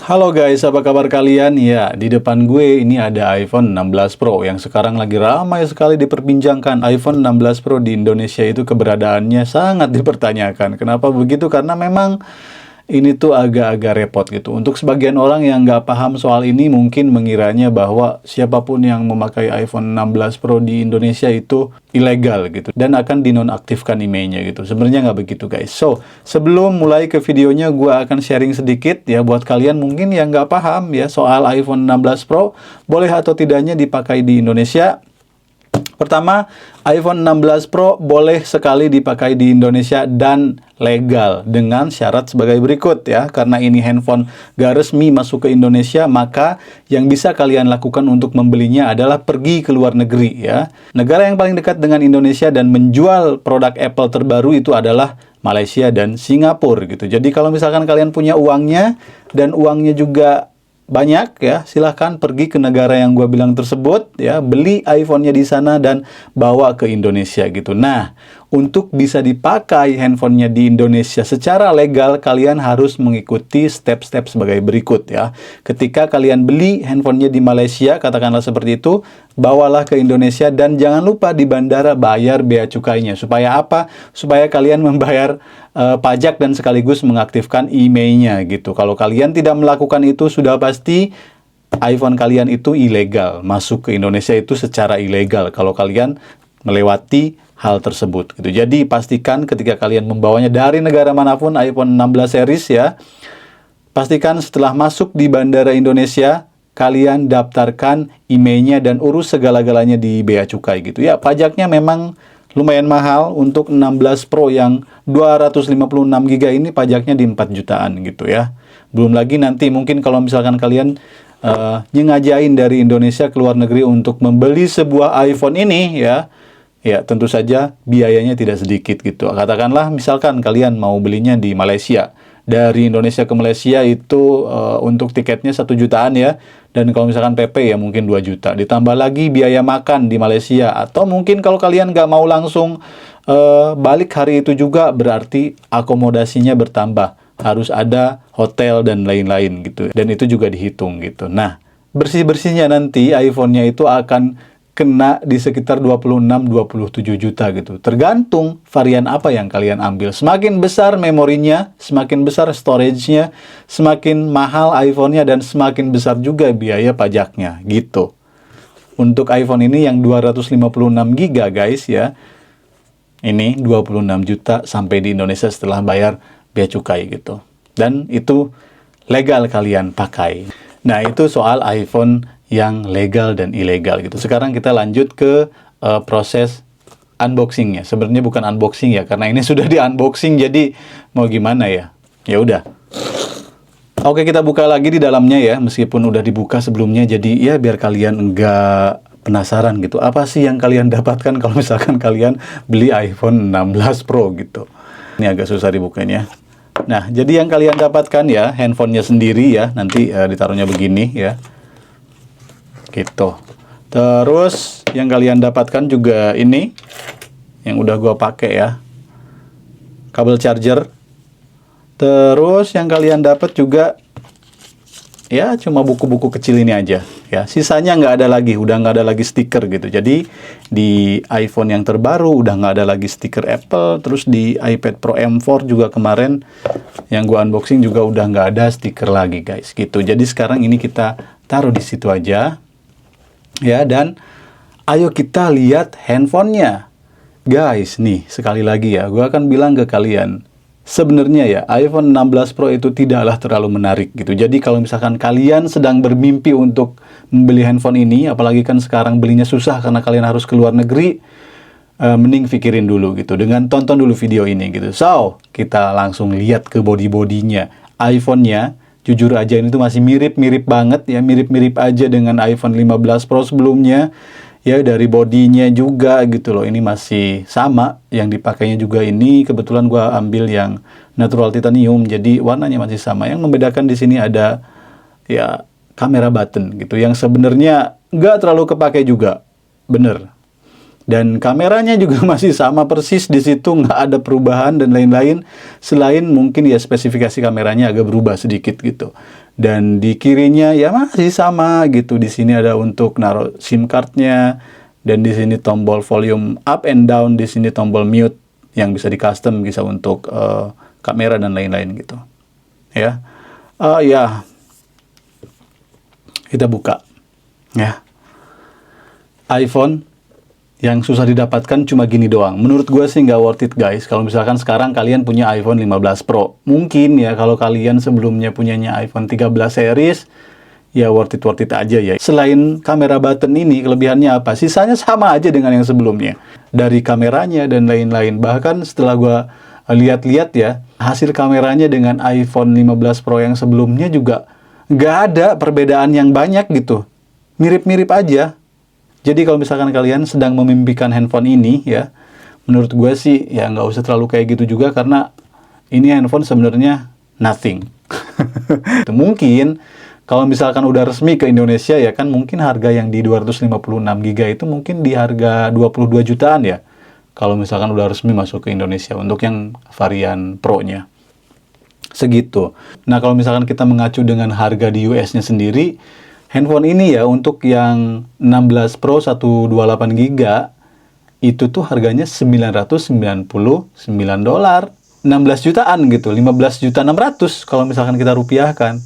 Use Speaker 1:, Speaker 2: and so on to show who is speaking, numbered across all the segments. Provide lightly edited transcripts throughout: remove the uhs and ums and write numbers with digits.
Speaker 1: Halo guys, apa kabar kalian? Ya, di depan gue ini ada iPhone 16 Pro yang sekarang lagi ramai sekali diperbincangkan. iPhone 16 Pro di Indonesia itu keberadaannya sangat dipertanyakan. Kenapa begitu? Karena memang ini tuh agak-agak repot gitu. Untuk sebagian orang yang nggak paham soal ini mungkin mengiranya bahwa siapapun yang memakai iPhone 16 Pro di Indonesia itu ilegal gitu dan akan dinonaktifkan emailnya gitu. Sebenarnya nggak begitu guys. So, sebelum mulai ke videonya gue akan sharing sedikit ya buat kalian mungkin yang nggak paham ya soal iPhone 16 Pro boleh atau tidaknya dipakai di Indonesia. Pertama, iPhone 16 Pro boleh sekali dipakai di Indonesia dan legal dengan syarat sebagai berikut ya. Karena ini handphone gak resmi masuk ke Indonesia, maka yang bisa kalian lakukan untuk membelinya adalah pergi ke luar negeri ya. Negara yang paling dekat dengan Indonesia dan menjual produk Apple terbaru itu adalah Malaysia dan Singapura gitu. Jadi kalau misalkan kalian punya uangnya dan uangnya juga banyak ya, silahkan pergi ke negara yang gue bilang tersebut ya, beli iPhone-nya di sana dan bawa ke Indonesia gitu. Nah, untuk bisa dipakai handphonenya di Indonesia secara legal, kalian harus mengikuti step-step sebagai berikut ya. Ketika kalian beli handphonenya di Malaysia, katakanlah seperti itu, bawalah ke Indonesia dan jangan lupa di bandara bayar bea cukainya. Supaya apa? Supaya kalian membayar pajak dan sekaligus mengaktifkan emailnya gitu. Kalau kalian tidak melakukan itu, sudah pasti iPhone kalian itu ilegal. Masuk ke Indonesia itu secara ilegal kalau kalian melewati hal tersebut gitu. Jadi pastikan ketika kalian membawanya dari negara manapun iPhone 16 series ya, pastikan setelah masuk di bandara Indonesia kalian daftarkan emailnya dan urus segala-galanya di bea cukai gitu ya. Pajaknya memang lumayan mahal untuk 16 Pro yang 256 GB ini, pajaknya di 4 jutaan gitu ya. Belum lagi nanti mungkin kalau misalkan kalian nyengajain dari Indonesia ke luar negeri untuk membeli sebuah iPhone ini ya, ya tentu saja biayanya tidak sedikit gitu. Katakanlah misalkan kalian mau belinya di Malaysia. Dari Indonesia ke Malaysia itu untuk tiketnya 1 jutaan ya. Dan kalau misalkan PP ya mungkin 2 juta. Ditambah lagi biaya makan di Malaysia. Atau mungkin kalau kalian nggak mau langsung balik hari itu juga, berarti akomodasinya bertambah. Harus ada hotel dan lain-lain gitu. Dan itu juga dihitung gitu. Nah, bersih-bersihnya nanti iPhone-nya itu akan kena di sekitar 26-27 juta gitu. Tergantung varian apa yang kalian ambil. Semakin besar memorinya, semakin besar storage-nya, semakin mahal iPhone-nya, dan semakin besar juga biaya pajaknya gitu. Untuk iPhone ini yang 256 GB guys ya, ini 26 juta sampai di Indonesia setelah bayar bea cukai gitu. Dan itu legal kalian pakai. Nah, itu soal iPhone yang legal dan ilegal gitu. Sekarang kita lanjut ke proses unboxingnya. Sebenarnya bukan unboxing ya, karena ini sudah di unboxing, jadi mau gimana ya? Ya udah. Oke, kita buka lagi di dalamnya ya, meskipun udah dibuka sebelumnya, jadi ya biar kalian enggak penasaran gitu. Apa sih yang kalian dapatkan kalau misalkan kalian beli iPhone 16 Pro gitu. Ini agak susah dibukanya. Nah, jadi yang kalian dapatkan ya, handphonenya sendiri ya, nanti ditaruhnya begini ya. Gitu. Terus yang kalian dapatkan juga ini yang udah gua pakai ya, kabel charger. Terus yang kalian dapat juga ya cuma buku-buku kecil ini aja ya. Sisanya nggak ada lagi, udah nggak ada lagi stiker gitu. Jadi di iPhone yang terbaru udah nggak ada lagi stiker Apple. Terus di iPad Pro M4 juga kemarin yang gua unboxing juga udah nggak ada stiker lagi guys gitu. Jadi sekarang ini kita taruh di situ aja. Ya, dan ayo kita lihat handphonenya. Guys, nih sekali lagi ya, gue akan bilang ke kalian, sebenarnya ya iPhone 16 Pro itu tidaklah terlalu menarik gitu. Jadi kalau misalkan kalian sedang bermimpi untuk membeli handphone ini, apalagi kan sekarang belinya susah karena kalian harus ke luar negeri, mending pikirin dulu gitu, dengan tonton dulu video ini gitu. So, kita langsung lihat ke body-bodinya. iPhone-nya jujur aja ini tuh masih mirip-mirip banget ya, mirip-mirip aja dengan iPhone 15 Pro sebelumnya. Ya dari bodinya juga gitu loh, ini masih sama. Yang dipakainya juga ini kebetulan gua ambil yang natural titanium, jadi warnanya masih sama. Yang membedakan di sini ada ya kamera button gitu, yang sebenarnya nggak terlalu kepake juga, bener. Dan kameranya juga masih sama persis di situ, nggak ada perubahan dan lain-lain. Selain mungkin ya spesifikasi kameranya agak berubah sedikit gitu. Dan di kirinya ya masih sama gitu. Di sini ada untuk naruh SIM cardnya, dan di sini tombol volume up and down, di sini tombol mute yang bisa di custom, bisa untuk kamera dan lain-lain gitu. Ya, ya kita buka ya. iPhone yang susah didapatkan cuma gini doang. Menurut gue sih nggak worth it guys. Kalau misalkan sekarang kalian punya iPhone 15 Pro. Mungkin ya kalau kalian sebelumnya punyanya iPhone 13 series, ya worth it aja ya. Selain kamera button ini, kelebihannya apa? Sisanya sama aja dengan yang sebelumnya. Dari kameranya dan lain-lain. Bahkan setelah gue lihat-lihat ya, hasil kameranya dengan iPhone 15 Pro yang sebelumnya juga nggak ada perbedaan yang banyak gitu. Mirip-mirip aja. Jadi kalau misalkan kalian sedang memimpikan handphone ini ya, menurut gue sih ya nggak usah terlalu kayak gitu juga, karena ini handphone sebenarnya nothing. Mungkin kalau misalkan udah resmi ke Indonesia ya kan, mungkin harga yang di 256 GB itu mungkin di harga 22 jutaan ya. Kalau misalkan udah resmi masuk ke Indonesia untuk yang varian Pro-nya. Segitu. Nah, kalau misalkan kita mengacu dengan harga di US-nya sendiri, handphone ini ya untuk yang 16 Pro 128 GB itu tuh harganya $999, 16 jutaan gitu, 15.600.000 kalau misalkan kita rupiahkan.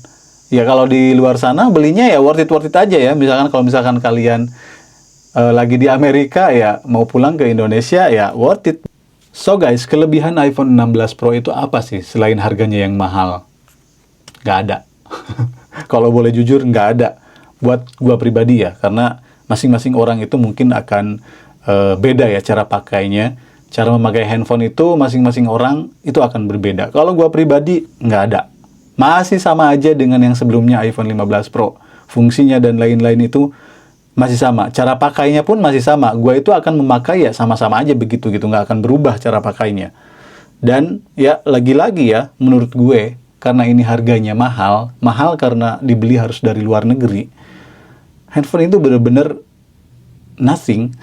Speaker 1: Ya kalau di luar sana belinya ya worth it aja ya. Misalkan kalau misalkan kalian lagi di Amerika ya mau pulang ke Indonesia ya worth it. So guys, kelebihan iPhone 16 Pro itu apa sih selain harganya yang mahal? Nggak ada. Kalau boleh jujur nggak ada. Buat gua pribadi ya, karena masing-masing orang itu mungkin akan beda ya cara pakainya. Cara memakai handphone itu masing-masing orang itu akan berbeda. Kalau gua pribadi nggak ada. Masih sama aja dengan yang sebelumnya iPhone 15 Pro. Fungsinya dan lain-lain itu masih sama. Cara pakainya pun masih sama. Gua itu akan memakai ya sama-sama aja begitu gitu. Nggak akan berubah cara pakainya. Dan ya lagi-lagi ya menurut gue, karena ini harganya mahal. Mahal karena dibeli harus dari luar negeri. Handphone itu bener-bener nothing.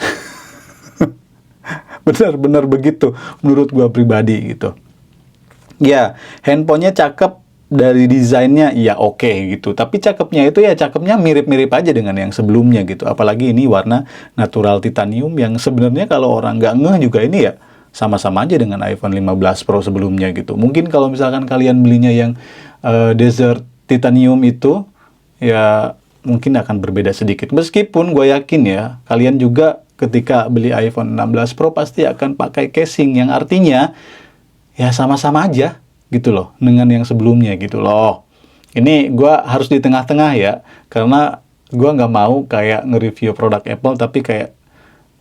Speaker 1: Bener-bener begitu menurut gua pribadi gitu. Ya, handphonenya cakep dari desainnya ya oke gitu. Tapi cakepnya itu ya cakepnya mirip-mirip aja dengan yang sebelumnya gitu. Apalagi ini warna natural titanium yang sebenarnya kalau orang nggak ngeh juga ini ya sama-sama aja dengan iPhone 15 Pro sebelumnya gitu. Mungkin kalau misalkan kalian belinya yang desert titanium itu ya mungkin akan berbeda sedikit. Meskipun gue yakin ya, kalian juga ketika beli iPhone 16 Pro pasti akan pakai casing yang artinya ya sama-sama aja gitu loh dengan yang sebelumnya gitu loh. Ini gue harus di tengah-tengah ya, karena gue nggak mau kayak nge-review produk Apple tapi kayak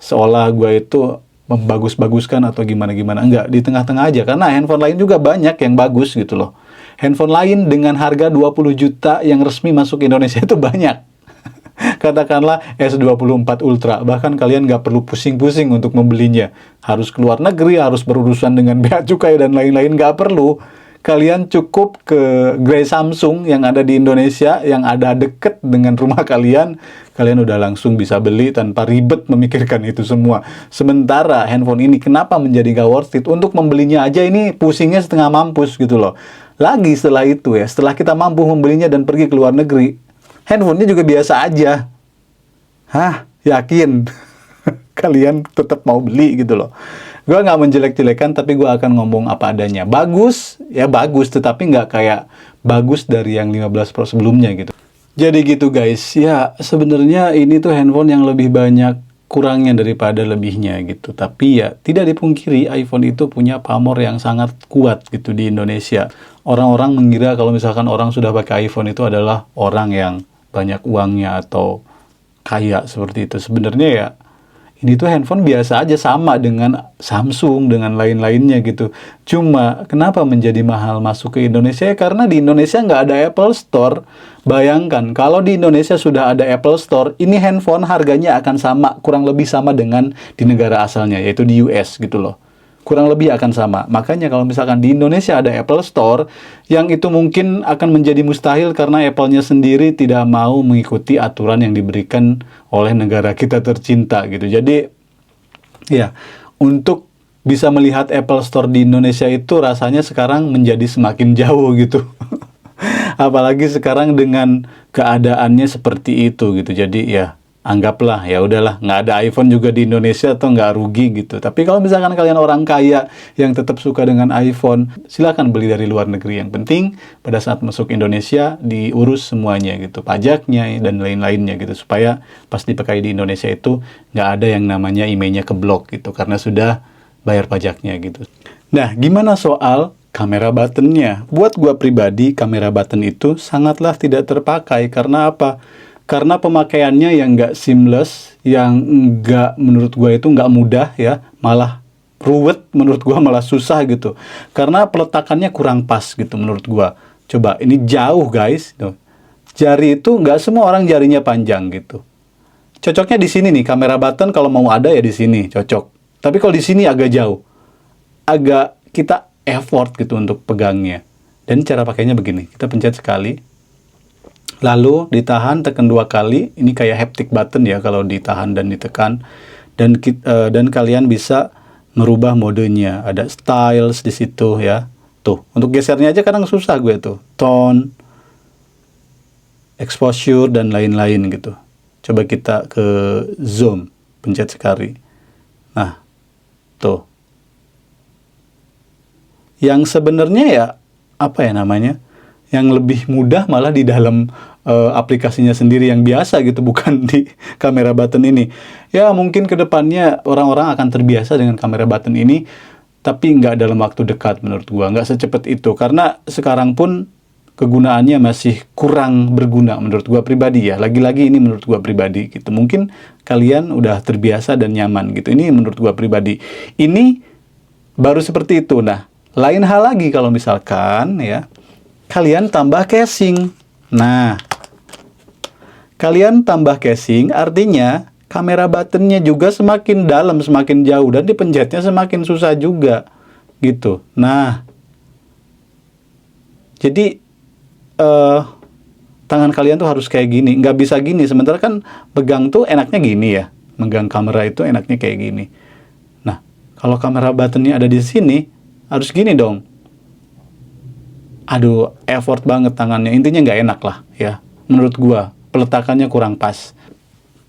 Speaker 1: seolah gue itu membagus-baguskan atau gimana-gimana. Enggak, di tengah-tengah aja, karena handphone lain juga banyak yang bagus gitu loh. Handphone lain dengan harga 20 juta yang resmi masuk Indonesia itu banyak. Katakanlah S24 Ultra, bahkan kalian nggak perlu pusing-pusing untuk membelinya. Harus keluar negeri, harus berurusan dengan bea cukai dan lain-lain, nggak perlu. Kalian cukup ke gerai Samsung yang ada di Indonesia, yang ada deket dengan rumah kalian, kalian udah langsung bisa beli tanpa ribet memikirkan itu semua. Sementara handphone ini kenapa menjadi nggak worth it? Untuk membelinya aja ini pusingnya setengah mampus gitu loh. Lagi setelah itu ya, setelah kita mampu membelinya dan pergi ke luar negeri, handphonenya juga biasa aja. Hah? Yakin? Kalian tetap mau beli gitu loh. Gue nggak menjelek-jelekan, tapi gue akan ngomong apa adanya. Bagus, ya bagus, tetapi nggak kayak bagus dari yang 15 Pro sebelumnya gitu. Jadi gitu guys, ya sebenarnya ini tuh handphone yang lebih banyak kurangnya daripada lebihnya gitu. Tapi ya tidak dipungkiri iPhone itu punya pamor yang sangat kuat gitu di Indonesia. Orang-orang mengira kalau misalkan orang sudah pakai iPhone itu adalah orang yang banyak uangnya atau kaya seperti itu. Sebenarnya ya ini tuh handphone biasa aja, sama dengan Samsung, dengan lain-lainnya gitu. Cuma, kenapa menjadi mahal masuk ke Indonesia? Ya, karena di Indonesia nggak ada Apple Store. Bayangkan, kalau di Indonesia sudah ada Apple Store, ini handphone harganya akan sama, kurang lebih sama dengan di negara asalnya, yaitu di US gitu loh. Kurang lebih akan sama. Makanya kalau misalkan di Indonesia ada Apple Store, yang itu mungkin akan menjadi mustahil karena Apple-nya sendiri tidak mau mengikuti aturan yang diberikan oleh negara kita tercinta gitu. Jadi ya, untuk bisa melihat Apple Store di Indonesia itu rasanya sekarang menjadi semakin jauh gitu. Apalagi sekarang dengan keadaannya seperti itu gitu. Jadi ya anggaplah ya udahlah, nggak ada iPhone juga di Indonesia atau nggak rugi gitu. Tapi kalau misalkan kalian orang kaya yang tetap suka dengan iPhone, silakan beli dari luar negeri. Yang penting pada saat masuk Indonesia diurus semuanya gitu, pajaknya dan lain-lainnya gitu, supaya pas dipakai di Indonesia itu nggak ada yang namanya emailnya keblok gitu, karena sudah bayar pajaknya gitu. Nah, gimana soal kamera buttonnya? Buat gua pribadi, kamera button itu sangatlah tidak terpakai. Karena apa? Karena pemakaiannya yang nggak seamless, yang nggak, menurut gua itu nggak mudah ya, malah ruwet, menurut gua malah susah gitu. Karena peletakannya kurang pas gitu menurut gua. Coba, ini jauh guys. Tuh. Jari itu nggak semua orang jarinya panjang gitu. Cocoknya di sini nih, kamera button kalau mau ada ya di sini, cocok. Tapi kalau di sini agak jauh. Agak kita effort gitu untuk pegangnya. Dan cara pakainya begini, kita pencet sekali, lalu ditahan, tekan 2 kali. Ini kayak haptic button ya kalau ditahan dan ditekan. Dan kalian bisa merubah modenya. Ada styles di situ ya. Tuh, untuk gesernya aja kadang susah gue tuh. Tone, exposure dan lain-lain gitu. Coba kita ke zoom, pencet sekali. Nah, tuh. Yang sebenarnya ya apa ya namanya? Yang lebih mudah malah di dalam aplikasinya sendiri yang biasa gitu, bukan di kamera button ini. Ya mungkin kedepannya orang-orang akan terbiasa dengan kamera button ini, tapi nggak dalam waktu dekat menurut gua, nggak secepat itu. Karena sekarang pun kegunaannya masih kurang berguna menurut gua pribadi ya. Lagi-lagi ini menurut gua pribadi gitu. Mungkin kalian udah terbiasa dan nyaman gitu. Ini menurut gua pribadi. Ini baru seperti itu. Nah, lain hal lagi kalau misalkan ya kalian tambah casing. Nah, kalian tambah casing artinya kamera buttonnya juga semakin dalam, semakin jauh, dan dipencetnya semakin susah juga gitu. Nah, jadi tangan kalian tuh harus kayak gini, nggak bisa gini. Sementara kan pegang tuh enaknya gini ya, megang kamera itu enaknya kayak gini. Nah, kalau kamera buttonnya ada di sini, harus gini dong. Aduh, effort banget tangannya. Intinya nggak enak lah ya. Menurut gua, peletakannya kurang pas.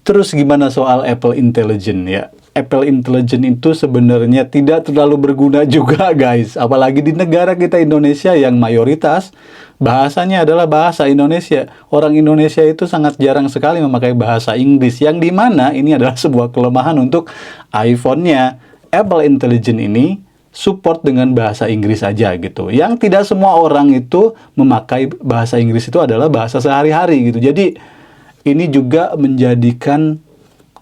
Speaker 1: Terus gimana soal Apple Intelligence ya? Apple Intelligence itu sebenarnya tidak terlalu berguna juga guys. Apalagi di negara kita Indonesia yang mayoritas bahasanya adalah bahasa Indonesia. Orang Indonesia itu sangat jarang sekali memakai bahasa Inggris. Yang dimana ini adalah sebuah kelemahan untuk iPhone-nya. Apple Intelligence ini support dengan bahasa Inggris aja gitu. Yang tidak semua orang itu memakai bahasa Inggris itu adalah bahasa sehari-hari gitu. Jadi ini juga menjadikan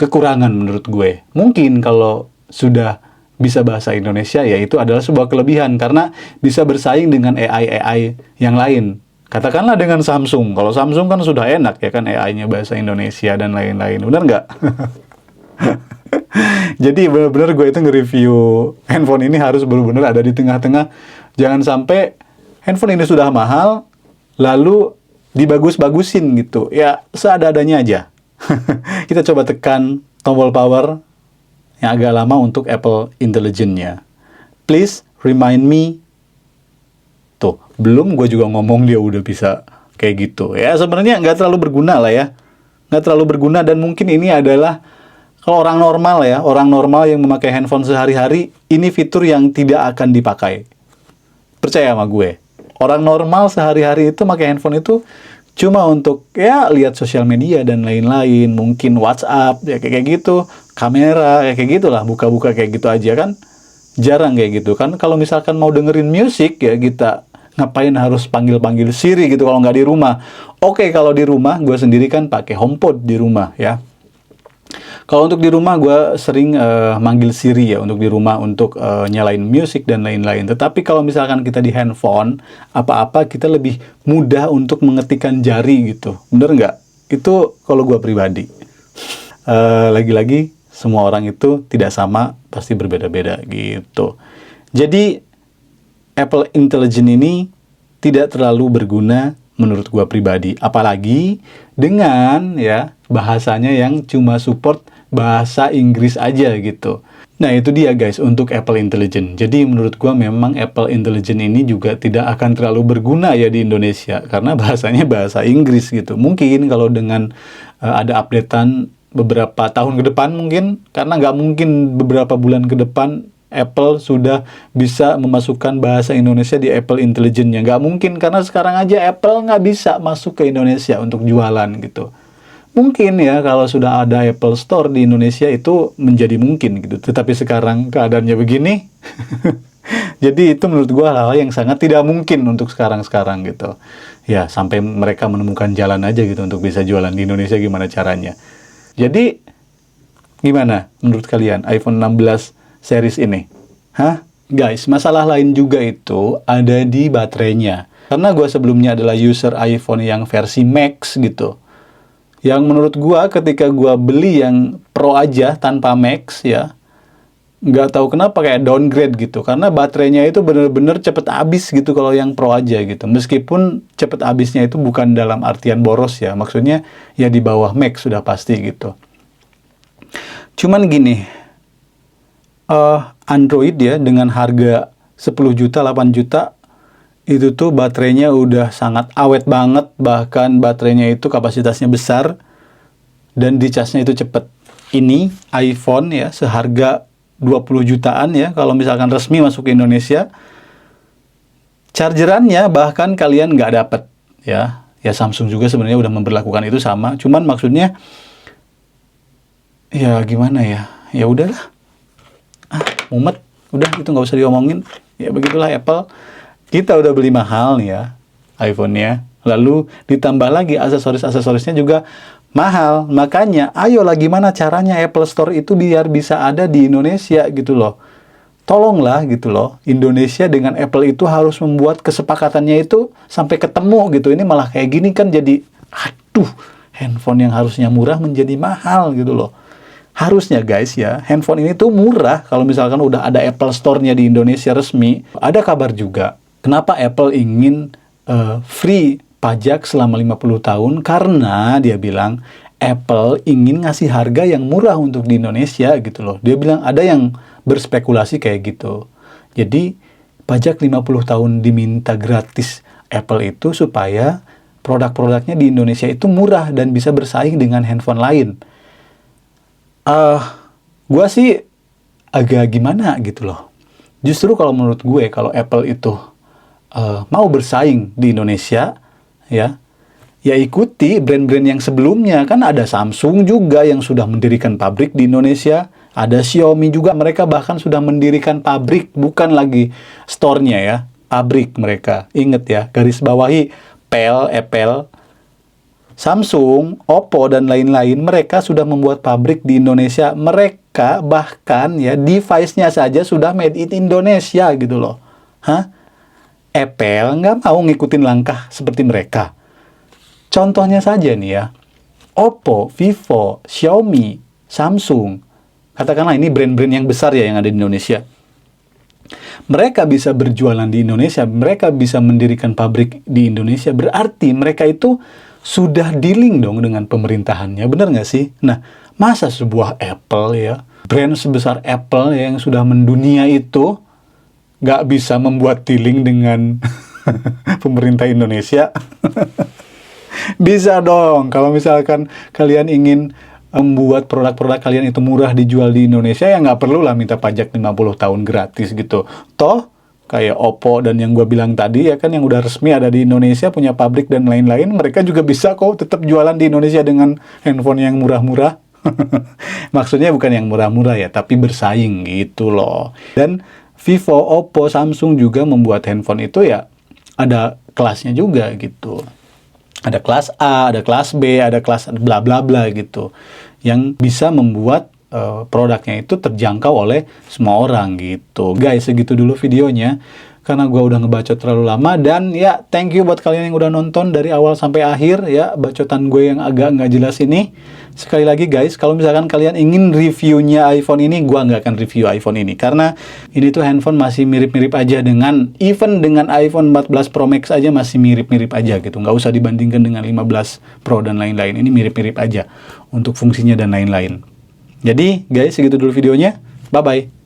Speaker 1: kekurangan menurut gue. Mungkin kalau sudah bisa bahasa Indonesia ya itu adalah sebuah kelebihan karena bisa bersaing dengan AI yang lain. Katakanlah dengan Samsung. Kalau Samsung kan sudah enak ya kan AI-nya bahasa Indonesia dan lain-lain. Benar nggak? Jadi benar-benar gue itu nge-review handphone ini harus benar-benar ada di tengah-tengah. Jangan sampai handphone ini sudah mahal, lalu dibagus-bagusin gitu. Ya, seada-adanya aja. Kita coba tekan tombol power yang agak lama untuk Apple Intelligence-nya. Please remind me. Tuh, belum gue juga ngomong dia udah bisa kayak gitu. Ya, sebenarnya nggak terlalu berguna lah ya. Nggak terlalu berguna dan mungkin ini adalah kalau orang normal ya, orang normal yang memakai handphone sehari-hari, ini fitur yang tidak akan dipakai. Percaya sama gue. Orang normal sehari-hari itu pakai handphone itu cuma untuk ya lihat sosial media dan lain-lain, mungkin WhatsApp ya kayak gitu, kamera ya kayak gitulah, buka-buka kayak gitu aja kan. Jarang kayak gitu kan. Kalau misalkan mau dengerin musik ya kita ngapain harus panggil-panggil Siri gitu kalau nggak di rumah. Oke, kalau di rumah gue sendiri kan pakai HomePod di rumah ya. Kalau untuk di rumah gue sering manggil Siri ya untuk di rumah untuk nyalain musik dan lain-lain. Tetapi kalau misalkan kita di handphone, apa-apa kita lebih mudah untuk mengetikkan jari gitu. Bener nggak? Itu kalau gue pribadi. Lagi-lagi semua orang itu tidak sama, pasti berbeda-beda gitu. Jadi Apple Intelligence ini tidak terlalu berguna menurut gua pribadi, apalagi dengan ya bahasanya yang cuma support bahasa Inggris aja gitu. Nah, itu dia guys untuk Apple Intelligence. Jadi menurut gua memang Apple Intelligence ini juga tidak akan terlalu berguna ya di Indonesia karena bahasanya bahasa Inggris gitu. Mungkin kalau dengan ada updatean beberapa tahun ke depan mungkin, karena nggak mungkin beberapa bulan ke depan Apple sudah bisa memasukkan bahasa Indonesia di Apple Intelligence-nya. Nggak mungkin karena sekarang aja Apple nggak bisa masuk ke Indonesia untuk jualan gitu. Mungkin ya kalau sudah ada Apple Store di Indonesia itu menjadi mungkin gitu. Tetapi sekarang keadaannya begini, jadi itu menurut gua hal-hal yang sangat tidak mungkin untuk sekarang-sekarang gitu. Ya sampai mereka menemukan jalan aja gitu untuk bisa jualan di Indonesia gimana caranya. Jadi gimana menurut kalian iPhone 16 series ini? Hah? Guys, masalah lain juga itu ada di baterainya. Karena gua sebelumnya adalah user iPhone yang versi Max gitu. Yang menurut gua ketika gua beli yang Pro aja tanpa Max ya, nggak tahu kenapa kayak downgrade gitu. Karena baterainya itu bener-bener cepet habis gitu kalau yang Pro aja gitu. Meskipun cepet habisnya itu bukan dalam artian boros ya. Maksudnya ya di bawah Max sudah pasti gitu. Cuman gini, Android ya dengan harga 10 juta, 8 juta, itu tuh baterainya udah sangat awet banget, bahkan baterainya itu kapasitasnya besar dan dicasnya itu cepet. Ini iPhone ya seharga 20 jutaan ya, kalau misalkan resmi masuk ke Indonesia, chargerannya bahkan kalian nggak dapet ya. Ya Samsung juga sebenarnya udah memperlakukan itu sama, cuman maksudnya ya gimana ya, ya udahlah, mumet, udah itu nggak usah diomongin, ya begitulah Apple. Kita udah beli mahal nih ya iPhone-nya, lalu ditambah lagi aksesoris-aksesorisnya juga mahal. Makanya, ayolah gimana caranya Apple Store itu biar bisa ada di Indonesia gitu loh. Tolonglah gitu loh, Indonesia dengan Apple itu harus membuat kesepakatannya itu sampai ketemu gitu. Ini malah kayak gini kan jadi, aduh, handphone yang harusnya murah menjadi mahal gitu loh. Harusnya guys ya, handphone ini tuh murah kalau misalkan udah ada Apple Store-nya di Indonesia resmi. Ada kabar juga, kenapa Apple ingin free pajak selama 50 tahun? Karena dia bilang Apple ingin ngasih harga yang murah untuk di Indonesia gitu loh. Dia bilang ada yang berspekulasi kayak gitu. Jadi pajak 50 tahun diminta gratis Apple itu supaya produk-produknya di Indonesia itu murah dan bisa bersaing dengan handphone lain. Gua sih agak gimana gitu loh. Justru kalau menurut gue, kalau Apple itu mau bersaing di Indonesia, ya ikuti brand-brand yang sebelumnya. Kan ada Samsung juga yang sudah mendirikan pabrik di Indonesia, ada Xiaomi juga, mereka bahkan sudah mendirikan pabrik, bukan lagi store-nya ya, pabrik mereka. Ingat ya, garis bawahi Apple, Samsung, Oppo, dan lain-lain, mereka sudah membuat pabrik di Indonesia. Mereka bahkan ya device-nya saja sudah made in Indonesia gitu loh. Hah? Apple nggak mau ngikutin langkah seperti mereka. Contohnya saja nih ya, Oppo, Vivo, Xiaomi, Samsung, katakanlah ini brand-brand yang besar ya yang ada di Indonesia. Mereka bisa berjualan di Indonesia, mereka bisa mendirikan pabrik di Indonesia, berarti mereka itu sudah dealing dong dengan pemerintahannya, benar nggak sih? Nah, masa sebuah Apple ya, brand sebesar Apple yang sudah mendunia itu, nggak bisa membuat dealing dengan pemerintah Indonesia? Bisa dong, kalau misalkan kalian ingin membuat produk-produk kalian itu murah dijual di Indonesia, ya nggak perlu lah minta pajak 50 tahun gratis gitu. Toh, kayak Oppo dan yang gue bilang tadi ya kan, yang udah resmi ada di Indonesia, punya pabrik dan lain-lain, mereka juga bisa kok tetap jualan di Indonesia dengan handphone yang murah-murah. Maksudnya bukan yang murah-murah ya, tapi bersaing gitu loh. Dan Vivo, Oppo, Samsung juga membuat handphone itu ya ada kelasnya juga gitu. Ada kelas A, ada kelas B, ada kelas bla bla bla gitu. Yang bisa membuat produknya itu terjangkau oleh semua orang gitu. Guys, segitu dulu videonya. Karena gue udah ngebacot terlalu lama. Dan ya, thank you buat kalian yang udah nonton dari awal sampai akhir ya. Bacotan gue yang agak nggak jelas ini. Sekali lagi guys, kalau misalkan kalian ingin reviewnya iPhone ini, gue nggak akan review iPhone ini. Karena ini tuh handphone masih mirip-mirip aja dengan, even dengan iPhone 14 Pro Max aja masih mirip-mirip aja gitu. Nggak usah dibandingkan dengan 15 Pro dan lain-lain. Ini mirip-mirip aja untuk fungsinya dan lain-lain. Jadi guys, segitu dulu videonya. Bye-bye.